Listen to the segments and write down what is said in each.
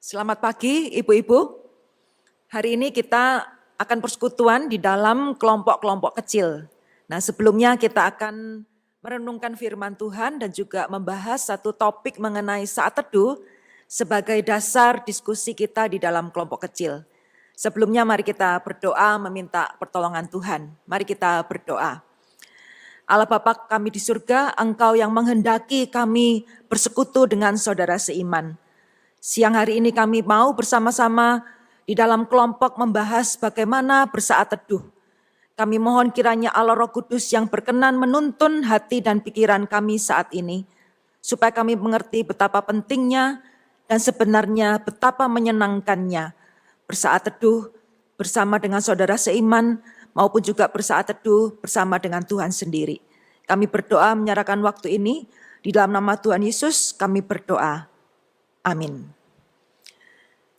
Selamat pagi Ibu-Ibu. Hari ini kita akan persekutuan di dalam kelompok-kelompok kecil. Nah, sebelumnya kita akan merenungkan firman Tuhan dan juga membahas satu topik mengenai saat teduh sebagai dasar diskusi kita di dalam kelompok kecil. Sebelumnya mari kita berdoa meminta pertolongan Tuhan. Mari kita berdoa. Allah Bapa kami di surga, Engkau yang menghendaki kami bersekutu dengan saudara seiman. Siang hari ini kami mau bersama-sama di dalam kelompok membahas bagaimana bersaat teduh. Kami mohon kiranya Allah Roh Kudus yang berkenan menuntun hati dan pikiran kami saat ini, supaya kami mengerti betapa pentingnya dan sebenarnya betapa menyenangkannya bersaat teduh bersama dengan saudara seiman maupun juga bersaat teduh bersama dengan Tuhan sendiri. Kami berdoa menyerahkan waktu ini di dalam nama Tuhan Yesus kami berdoa. Amin.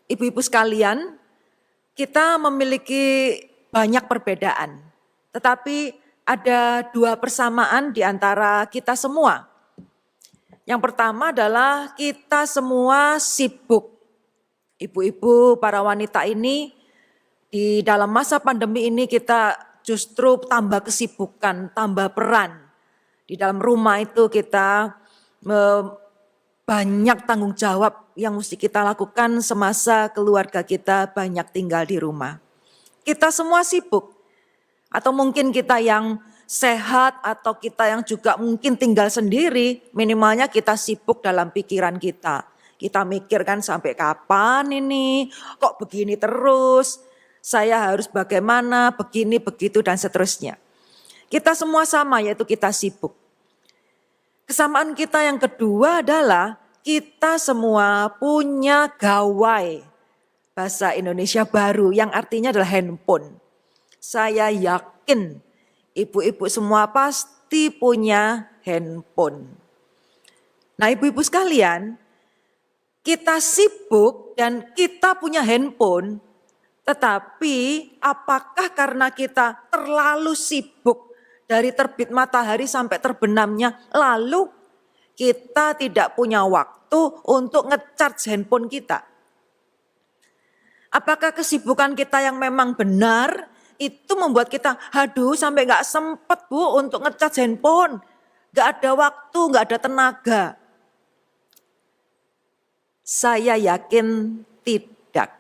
Ibu-ibu sekalian, kita memiliki banyak perbedaan, tetapi ada dua persamaan di antara kita semua. Yang pertama adalah kita semua sibuk. Ibu-ibu, para wanita ini di dalam masa pandemi ini kita justru tambah kesibukan, tambah peran. Di dalam rumah itu kita banyak tanggung jawab yang mesti kita lakukan semasa keluarga kita banyak tinggal di rumah. Kita semua sibuk. Atau mungkin kita yang sehat atau kita yang juga mungkin tinggal sendiri, minimalnya kita sibuk dalam pikiran kita. Kita mikirkan sampai kapan ini, kok begini terus, saya harus bagaimana, begini, begitu dan seterusnya. Kita semua sama yaitu kita sibuk. Kesamaan kita yang kedua adalah kita semua punya gawai. Bahasa Indonesia baru yang artinya adalah handphone. Saya yakin ibu-ibu semua pasti punya handphone. Nah, ibu-ibu sekalian, kita sibuk dan kita punya handphone, tetapi apakah karena kita terlalu sibuk dari terbit matahari sampai terbenamnya, lalu kita tidak punya waktu untuk nge-charge handphone kita? Apakah kesibukan kita yang memang benar itu membuat kita, aduh sampai gak sempet Bu untuk nge-charge handphone. Gak ada waktu, gak ada tenaga. Saya yakin tidak.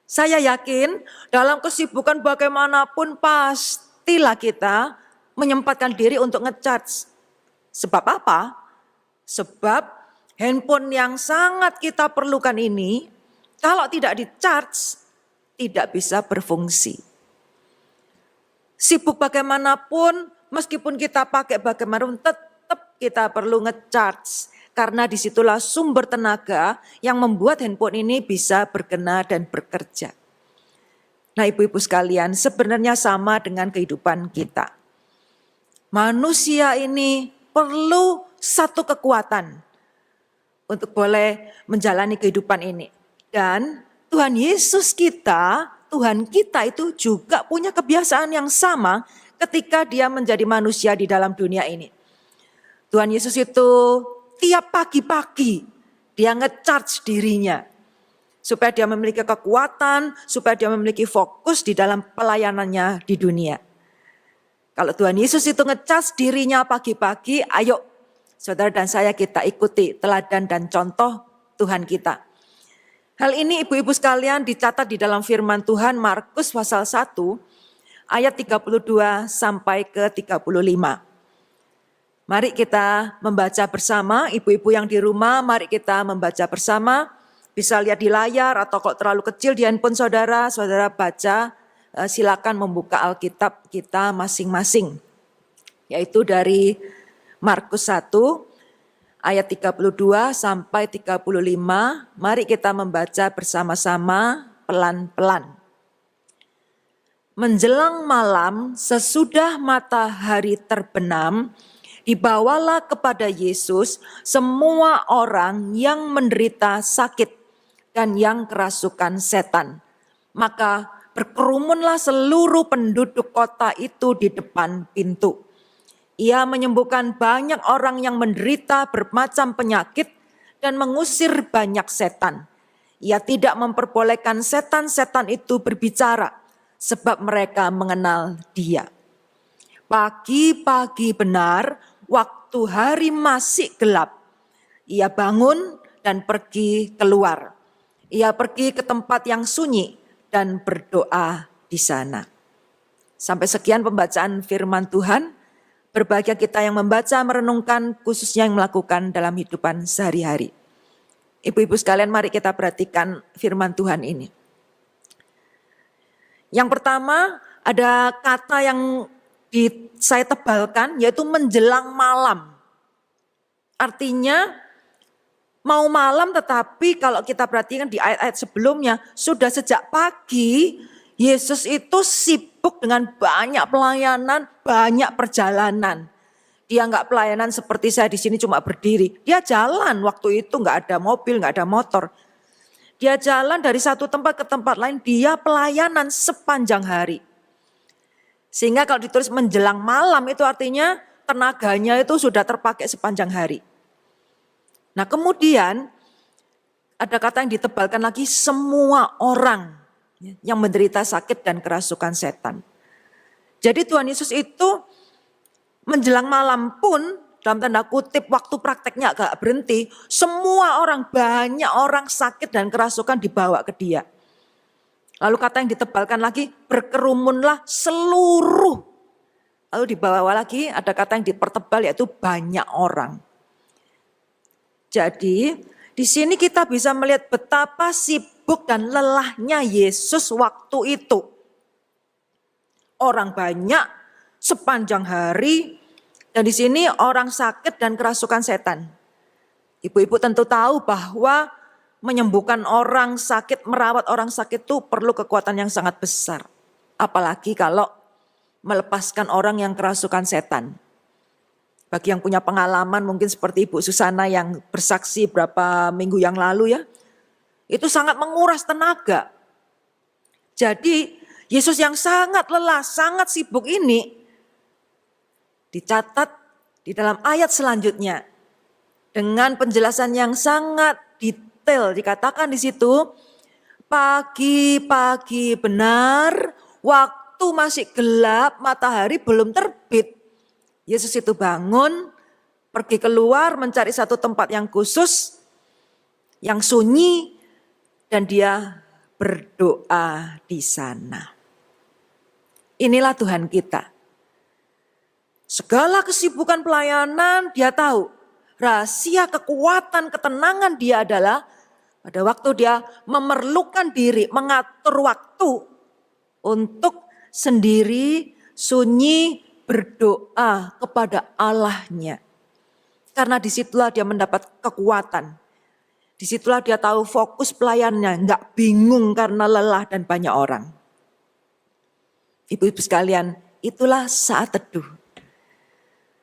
Saya yakin dalam kesibukan bagaimanapun pastilah kita menyempatkan diri untuk nge-charge. Sebab apa? Sebab handphone yang sangat kita perlukan ini, kalau tidak di-charge, tidak bisa berfungsi. Sibuk bagaimanapun, meskipun kita pakai bagaimanapun, tetap kita perlu nge-charge. Karena disitulah sumber tenaga yang membuat handphone ini bisa berguna dan bekerja. Nah, ibu-ibu sekalian, sebenarnya sama dengan kehidupan kita. Manusia ini perlu satu kekuatan untuk boleh menjalani kehidupan ini. Dan Tuhan Yesus kita, Tuhan kita itu juga punya kebiasaan yang sama ketika dia menjadi manusia di dalam dunia ini. Tuhan Yesus itu tiap pagi-pagi dia nge-charge dirinya. Supaya dia memiliki kekuatan, supaya dia memiliki fokus di dalam pelayanannya di dunia. Kalau Tuhan Yesus itu nge-charge dirinya pagi-pagi, ayo saudara dan saya kita ikuti teladan dan contoh Tuhan kita. Hal ini ibu-ibu sekalian dicatat di dalam firman Tuhan Markus pasal 1 ayat 32 sampai ke 35. Mari kita membaca bersama, ibu-ibu yang di rumah mari kita membaca bersama. Bisa lihat di layar atau kalau terlalu kecil di handphone saudara, saudara baca, silakan membuka Alkitab kita masing-masing. Yaitu dari Markus 1 ayat 32 sampai 35, mari kita membaca bersama-sama pelan-pelan. Menjelang malam sesudah matahari terbenam, dibawalah kepada Yesus semua orang yang menderita sakit dan yang kerasukan setan. Maka berkerumunlah seluruh penduduk kota itu di depan pintu. Ia menyembuhkan banyak orang yang menderita bermacam penyakit dan mengusir banyak setan. Ia tidak memperbolehkan setan-setan itu berbicara sebab mereka mengenal Dia. Pagi-pagi benar, waktu hari masih gelap, ia bangun dan pergi keluar. Ia pergi ke tempat yang sunyi dan berdoa di sana. Sampai sekian pembacaan firman Tuhan. Berbahagia kita yang membaca, merenungkan, khususnya yang melakukan dalam hidupan sehari-hari. Ibu-ibu sekalian, mari kita perhatikan firman Tuhan ini. Yang pertama, ada kata yang saya tebalkan, yaitu menjelang malam. Artinya, mau malam, tetapi kalau kita perhatikan di ayat-ayat sebelumnya, sudah sejak pagi, Yesus itu sibuk dengan banyak pelayanan, banyak perjalanan. Dia enggak pelayanan seperti saya di sini cuma berdiri. Dia jalan, waktu itu enggak ada mobil, enggak ada motor. Dia jalan dari satu tempat ke tempat lain, dia pelayanan sepanjang hari. Sehingga kalau ditulis menjelang malam itu artinya tenaganya itu sudah terpakai sepanjang hari. Nah kemudian ada kata yang ditebalkan lagi, semua orang yang menderita sakit dan kerasukan setan. Jadi Tuhan Yesus itu menjelang malam pun, dalam tanda kutip waktu prakteknya agak berhenti, semua orang, banyak orang sakit dan kerasukan dibawa ke Dia. Lalu kata yang ditebalkan lagi, berkerumunlah seluruh. Lalu di bawah lagi ada kata yang dipertebal, yaitu banyak orang. Jadi di sini kita bisa melihat betapa sibuk dan lelahnya Yesus waktu itu. Orang banyak sepanjang hari, dan di sini orang sakit dan kerasukan setan. Ibu-ibu tentu tahu bahwa menyembuhkan orang sakit, merawat orang sakit itu perlu kekuatan yang sangat besar. Apalagi kalau melepaskan orang yang kerasukan setan. Bagi yang punya pengalaman mungkin seperti Ibu Susana yang bersaksi beberapa minggu yang lalu ya. Itu sangat menguras tenaga. Jadi Yesus yang sangat lelah, sangat sibuk ini dicatat di dalam ayat selanjutnya. Dengan penjelasan yang sangat detail dikatakan di situ, pagi-pagi benar, waktu masih gelap, matahari belum terbit. Yesus itu bangun, pergi keluar mencari satu tempat yang khusus, yang sunyi, dan dia berdoa di sana. Inilah Tuhan kita. Segala kesibukan pelayanan dia tahu. Rahasia kekuatan ketenangan dia adalah pada waktu dia memerlukan diri, mengatur waktu untuk sendiri, sunyi, berdoa kepada Allahnya. Karena disitulah dia mendapat kekuatan. Disitulah dia tahu fokus pelayanannya, enggak bingung karena lelah dan banyak orang. Ibu-ibu sekalian, itulah saat teduh.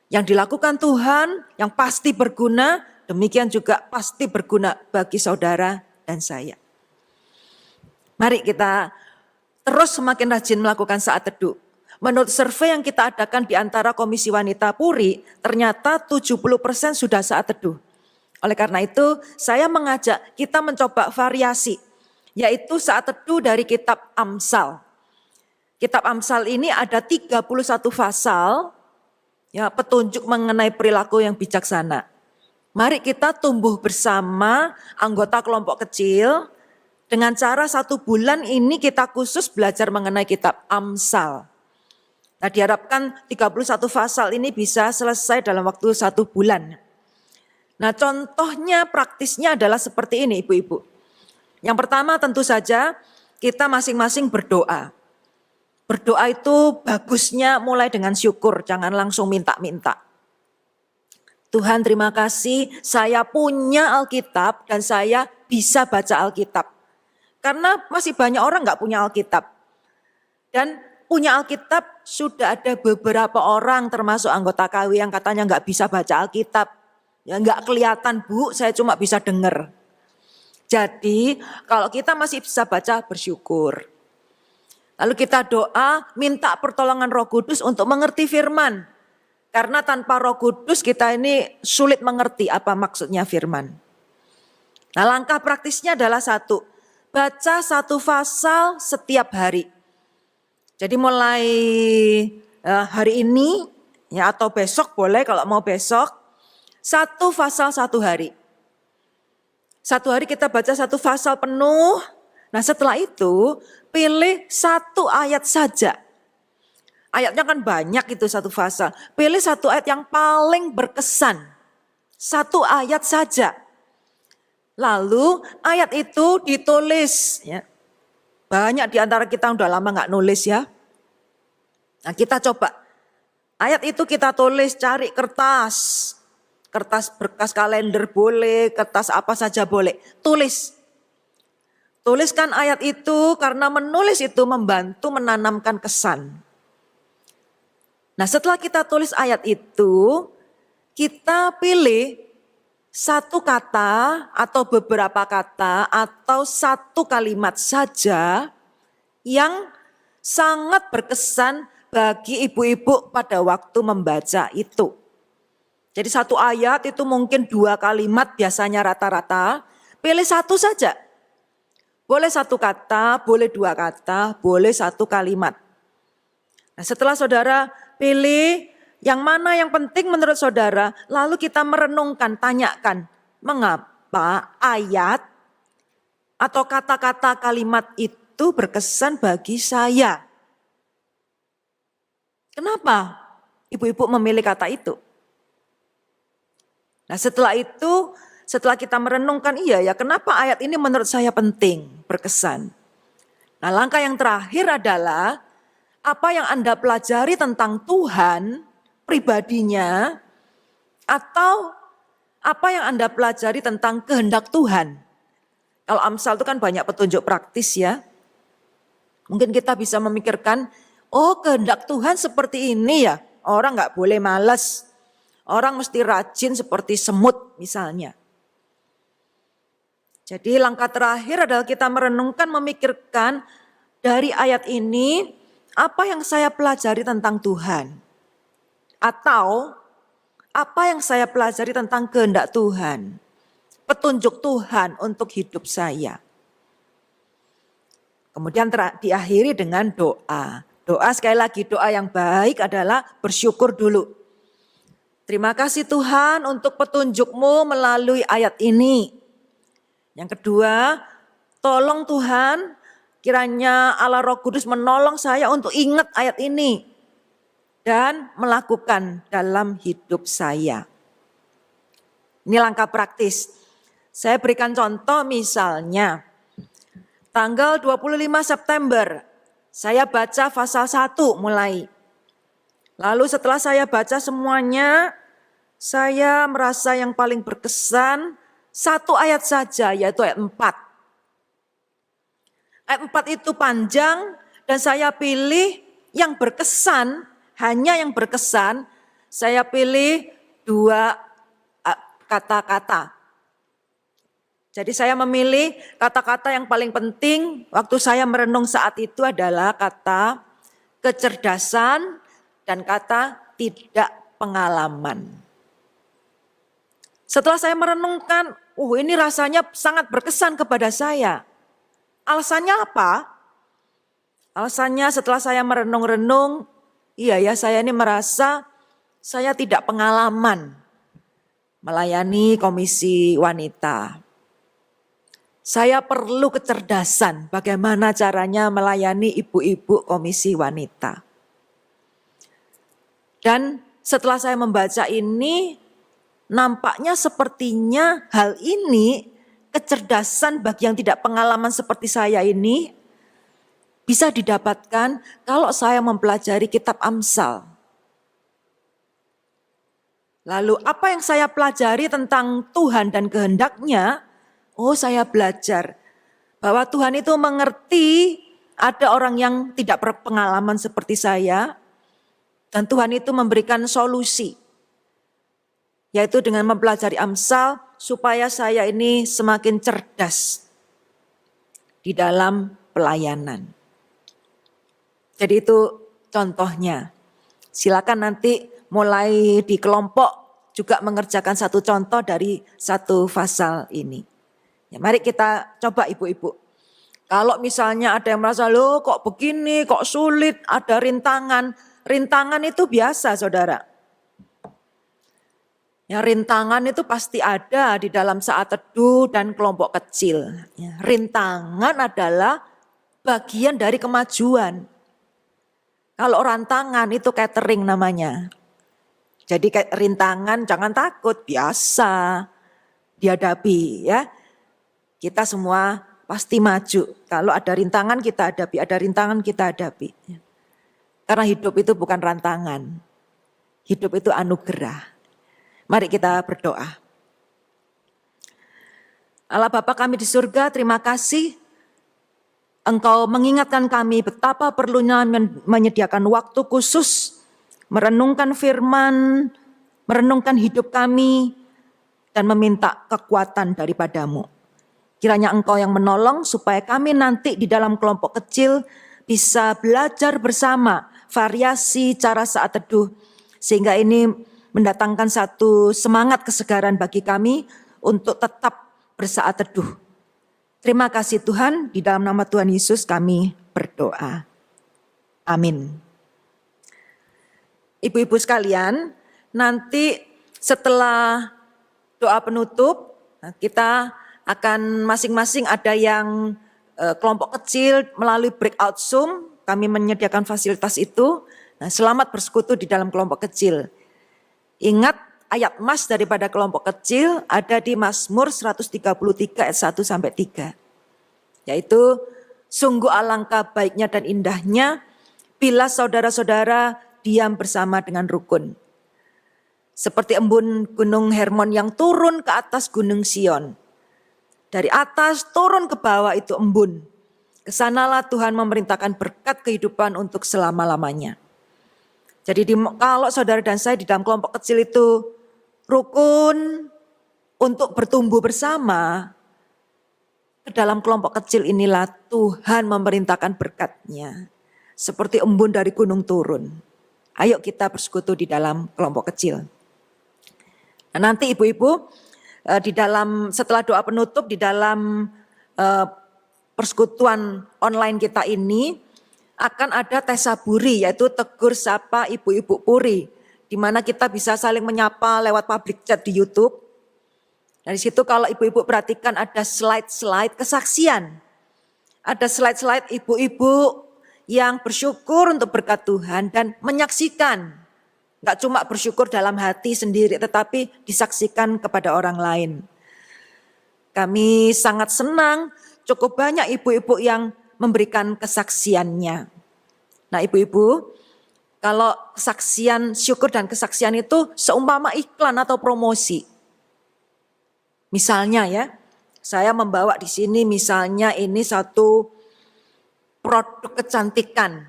Yang dilakukan Tuhan, yang pasti berguna, demikian juga pasti berguna bagi saudara dan saya. Mari kita terus semakin rajin melakukan saat teduh. Menurut survei yang kita adakan di antara Komisi Wanita Puri, ternyata 70% sudah saat teduh. Oleh karena itu, saya mengajak kita mencoba variasi, yaitu saat teduh dari kitab Amsal. Kitab Amsal ini ada 31 pasal, ya, petunjuk mengenai perilaku yang bijaksana. Mari kita tumbuh bersama anggota kelompok kecil, dengan cara 1 bulan ini kita khusus belajar mengenai kitab Amsal. Nah, diharapkan 31 pasal ini bisa selesai dalam waktu 1 bulan. Nah, contohnya praktisnya adalah seperti ini ibu-ibu. Yang pertama tentu saja kita masing-masing berdoa. Berdoa itu bagusnya mulai dengan syukur, jangan langsung minta-minta. Tuhan terima kasih saya punya Alkitab dan saya bisa baca Alkitab. Karena masih banyak orang gak punya Alkitab. Dan punya Alkitab sudah ada beberapa orang termasuk anggota KW yang katanya gak bisa baca Alkitab. Ya gak kelihatan Bu, saya cuma bisa dengar. Jadi kalau kita masih bisa baca bersyukur. Lalu kita doa minta pertolongan Roh Kudus untuk mengerti firman. Karena tanpa Roh Kudus kita ini sulit mengerti apa maksudnya firman. Nah, langkah praktisnya adalah satu, baca satu pasal setiap hari. Jadi mulai hari ini ya atau besok boleh kalau mau besok, satu pasal satu hari. Satu hari kita baca satu pasal penuh. Nah, setelah itu pilih satu ayat saja. Ayatnya kan banyak itu satu pasal. Pilih satu ayat yang paling berkesan. Satu ayat saja. Lalu ayat itu ditulis. Ya. Banyak di antara kita udah lama gak nulis ya. Nah, kita coba. Ayat itu kita tulis, cari kertas. Kertas berkas kalender boleh, kertas apa saja boleh. Tulis. Tuliskan ayat itu karena menulis itu membantu menanamkan kesan. Nah, setelah kita tulis ayat itu, kita pilih satu kata atau beberapa kata atau satu kalimat saja yang sangat berkesan bagi ibu-ibu pada waktu membaca itu. Jadi satu ayat itu mungkin 2 kalimat biasanya rata-rata, pilih satu saja. Boleh satu kata, boleh 2 kata, boleh satu kalimat. Nah, setelah saudara pilih yang mana yang penting menurut saudara, lalu kita merenungkan, tanyakan, mengapa ayat atau kata-kata kalimat itu berkesan bagi saya? Kenapa ibu-ibu memilih kata itu? Nah, setelah itu, setelah kita merenungkan, iya ya, kenapa ayat ini menurut saya penting, berkesan? Nah, langkah yang terakhir adalah apa yang Anda pelajari tentang Tuhan pribadinya, atau apa yang Anda pelajari tentang kehendak Tuhan. Kalau Amsal itu kan banyak petunjuk praktis ya. Mungkin kita bisa memikirkan, oh kehendak Tuhan seperti ini ya, orang gak boleh malas, orang mesti rajin seperti semut misalnya. Jadi langkah terakhir adalah kita merenungkan, memikirkan dari ayat ini, apa yang saya pelajari tentang Tuhan. Atau apa yang saya pelajari tentang kehendak Tuhan. Petunjuk Tuhan untuk hidup saya. Kemudian diakhiri dengan doa. Doa sekali lagi, doa yang baik adalah bersyukur dulu. Terima kasih Tuhan untuk petunjuk-Mu melalui ayat ini. Yang kedua, tolong Tuhan kiranya Allah Roh Kudus menolong saya untuk ingat ayat ini. Dan melakukan dalam hidup saya. Ini langkah praktis. Saya berikan contoh misalnya. Tanggal 25 September, saya baca pasal 1 mulai. Lalu setelah saya baca semuanya, saya merasa yang paling berkesan satu ayat saja, yaitu ayat 4. Ayat 4 itu panjang dan saya pilih yang berkesan, hanya yang berkesan, saya pilih 2 kata-kata. Jadi saya memilih kata-kata yang paling penting waktu saya merenung saat itu adalah kata kecerdasan dan kata tidak pengalaman. Setelah saya merenungkan, ini rasanya sangat berkesan kepada saya. Alasannya apa? Alasannya setelah saya merenung-renung, iya ya saya ini merasa saya tidak pengalaman melayani komisi wanita. Saya perlu kecerdasan bagaimana caranya melayani ibu-ibu komisi wanita. Dan setelah saya membaca ini, nampaknya sepertinya hal ini, kecerdasan bagi yang tidak pengalaman seperti saya ini, bisa didapatkan kalau saya mempelajari kitab Amsal. Lalu apa yang saya pelajari tentang Tuhan dan kehendaknya? Saya belajar bahwa Tuhan itu mengerti ada orang yang tidak berpengalaman seperti saya. Dan Tuhan itu memberikan solusi. Yaitu dengan mempelajari Amsal supaya saya ini semakin cerdas di dalam pelayanan. Jadi itu contohnya. Silakan nanti mulai di kelompok juga mengerjakan satu contoh dari satu pasal ini. Ya, mari kita coba ibu-ibu. Kalau misalnya ada yang merasa, loh kok begini, kok sulit, ada rintangan. Rintangan itu biasa saudara. Ya, rintangan itu pasti ada di dalam saat teduh dan kelompok kecil. Ya, rintangan adalah bagian dari kemajuan. Kalau rantangan itu catering namanya. Jadi rintangan jangan takut, biasa dihadapi ya. Kita semua pasti maju. Kalau ada rintangan kita hadapi, ada rintangan kita hadapi. Karena hidup itu bukan rantangan. Hidup itu anugerah. Mari kita berdoa. Allah Bapa kami di surga, terima kasih Engkau mengingatkan kami betapa perlunya menyediakan waktu khusus, merenungkan firman, merenungkan hidup kami, dan meminta kekuatan daripadamu. Kiranya Engkau yang menolong supaya kami nanti di dalam kelompok kecil bisa belajar bersama variasi cara saat teduh. Sehingga ini mendatangkan satu semangat kesegaran bagi kami untuk tetap bersaat teduh. Terima kasih Tuhan, di dalam nama Tuhan Yesus kami berdoa. Amin. Ibu-ibu sekalian, nanti setelah doa penutup, kita akan masing-masing ada yang kelompok kecil melalui breakout Zoom, kami menyediakan fasilitas itu. Nah, selamat bersekutu di dalam kelompok kecil. Ingat ayat mas daripada kelompok kecil ada di Mazmur 133 ayat 1 sampai 3. Yaitu sungguh alangkah baiknya dan indahnya bila saudara-saudara diam bersama dengan rukun. Seperti embun gunung Hermon yang turun ke atas gunung Sion. Dari atas turun ke bawah itu embun. Kesanalah Tuhan memerintahkan berkat kehidupan untuk selama-lamanya. Jadi kalau saudara dan saya di dalam kelompok kecil itu rukun untuk bertumbuh bersama, ke dalam kelompok kecil inilah Tuhan memerintahkan berkat-Nya. Seperti embun dari gunung turun. Ayo kita bersekutu di dalam kelompok kecil. Nah, nanti ibu-ibu di dalam setelah doa penutup di dalam persekutuan online kita ini akan ada tesaburi, yaitu tegur sapa ibu-ibu puri, di mana kita bisa saling menyapa lewat public chat di YouTube. Dari situ kalau ibu-ibu perhatikan ada slide-slide kesaksian. Ada slide-slide ibu-ibu yang bersyukur untuk berkat Tuhan dan menyaksikan. Enggak cuma bersyukur dalam hati sendiri tetapi disaksikan kepada orang lain. Kami sangat senang cukup banyak ibu-ibu yang memberikan kesaksiannya. Nah ibu-ibu, kalau kesaksian syukur dan kesaksian itu seumpama iklan atau promosi. Misalnya ya, saya membawa di sini misalnya ini satu produk kecantikan.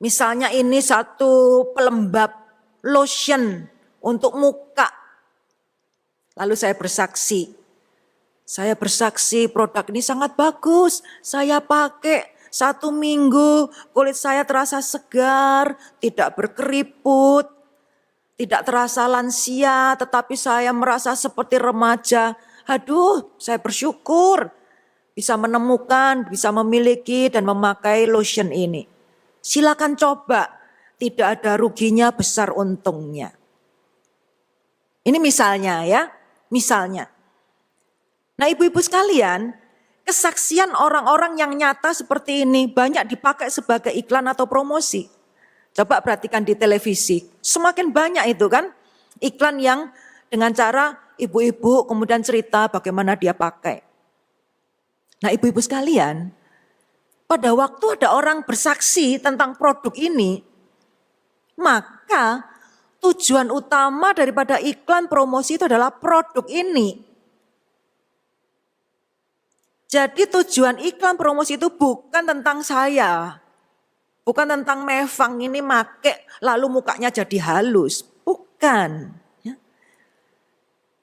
Misalnya ini satu pelembab lotion untuk muka. Lalu saya bersaksi produk ini sangat bagus. Saya pakai 1 minggu, kulit saya terasa segar, tidak berkeriput, tidak terasa lansia, tetapi saya merasa seperti remaja. Aduh, saya bersyukur bisa menemukan, bisa memiliki dan memakai lotion ini. Silakan coba, tidak ada ruginya, besar untungnya. Ini misalnya ya, misalnya. Nah ibu-ibu sekalian, kesaksian orang-orang yang nyata seperti ini banyak dipakai sebagai iklan atau promosi. Coba perhatikan di televisi, semakin banyak itu kan iklan yang dengan cara ibu-ibu kemudian cerita bagaimana dia pakai. Nah ibu-ibu sekalian, pada waktu ada orang bersaksi tentang produk ini, maka tujuan utama daripada iklan promosi itu adalah produk ini. Jadi tujuan iklan promosi itu bukan tentang saya. Bukan tentang Mevang ini make lalu mukanya jadi halus. Bukan. Ya.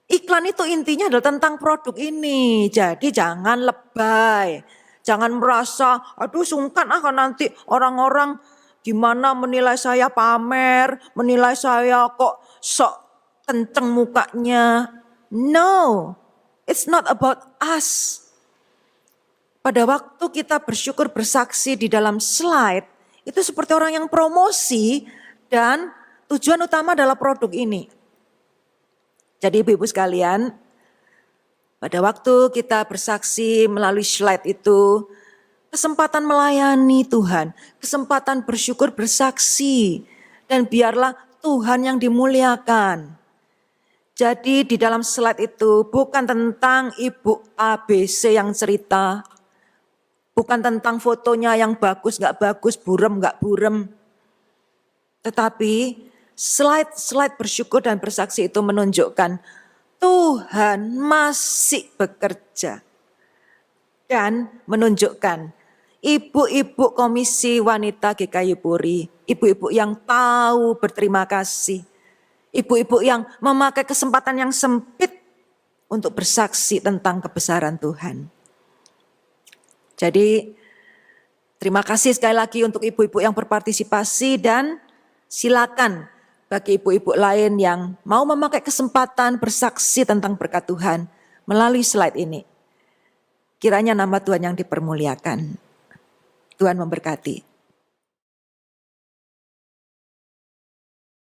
Iklan itu intinya adalah tentang produk ini. Jadi jangan lebay. Jangan merasa, aduh sungkan nanti orang-orang gimana menilai saya pamer, menilai saya kok sok kenceng mukanya. No, It's not about us. Pada waktu kita bersyukur bersaksi di dalam slide, itu seperti orang yang promosi dan tujuan utama adalah produk ini. Jadi ibu-ibu sekalian, pada waktu kita bersaksi melalui slide itu, kesempatan melayani Tuhan, kesempatan bersyukur bersaksi, dan biarlah Tuhan yang dimuliakan. Jadi di dalam slide itu bukan tentang Ibu ABC yang cerita, bukan tentang fotonya yang bagus gak bagus, burem gak burem. Tetapi slide bersyukur dan bersaksi itu menunjukkan Tuhan masih bekerja. Dan menunjukkan ibu-ibu Komisi Wanita GKI Puri, ibu-ibu yang tahu berterima kasih. Ibu-ibu yang memakai kesempatan yang sempit untuk bersaksi tentang kebesaran Tuhan. Jadi terima kasih sekali lagi untuk ibu-ibu yang berpartisipasi dan silakan bagi ibu-ibu lain yang mau memakai kesempatan bersaksi tentang berkat Tuhan melalui slide ini. Kiranya nama Tuhan yang dipermuliakan. Tuhan memberkati.